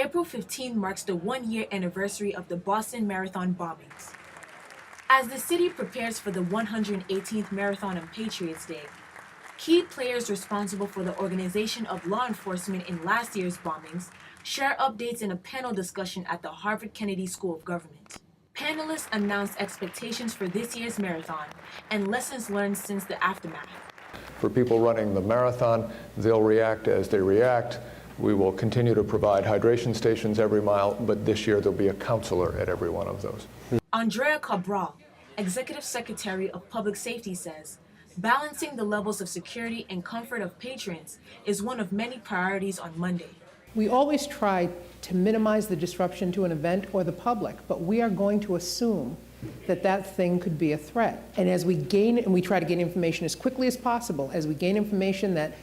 April 15 marks the one-year anniversary of the Boston Marathon bombings. As the city prepares for the 118th Marathon on Patriots Day, key players responsible for the organization of law enforcement in last year's bombings share updates in a panel discussion at the Harvard Kennedy School of Government. Panelists announced expectations for this year's marathon and lessons learned since the aftermath. For people running the marathon, they'll react as they react. We will continue to provide hydration stations every mile, but this year there'll be a counselor at every one of those. Andrea Cabral, Executive Secretary of Public Safety, says balancing the levels of security and comfort of patrons is one of many priorities on Monday. We always try to minimize the disruption to an event or the public, but we are going to assume that that thing could be a threat. And as we gain, and we try to gain information as quickly as possible, as we gain information that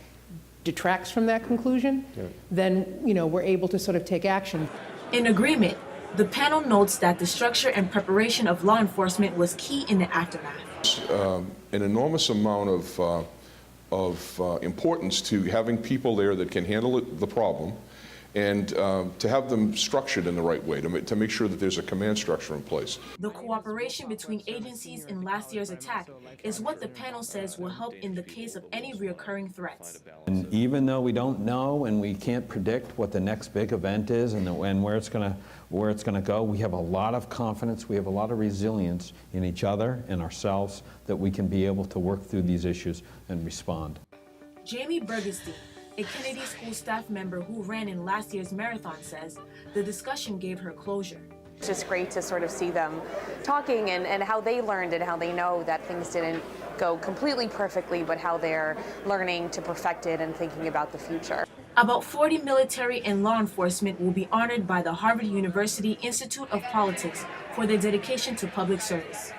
detracts from that conclusion, then we're able to sort of take action. In agreement, the panel notes that the structure and preparation of law enforcement was key in the aftermath. An enormous amount of importance to having people there that can handle the problem, and to have them structured in the right way, to make sure that there's a command structure in place. The cooperation between agencies in last year's attack is what the panel says will help in the case of any recurring threats. And even though we don't know and we can't predict what the next big event is and where it's going to go, we have a lot of confidence, we have a lot of resilience in each other and ourselves that we can be able to work through these issues and respond. Jamie Bergestein, a Kennedy School staff member who ran in last year's marathon, says the discussion gave her closure. It's just great to sort of see them talking and how they learned and how they know that things didn't go completely perfectly, but how they're learning to perfect it and thinking about the future. About 40 military and law enforcement will be honored by the Harvard University Institute of Politics for their dedication to public service.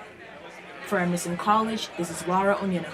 For Emerson College, this is Laura Onyena.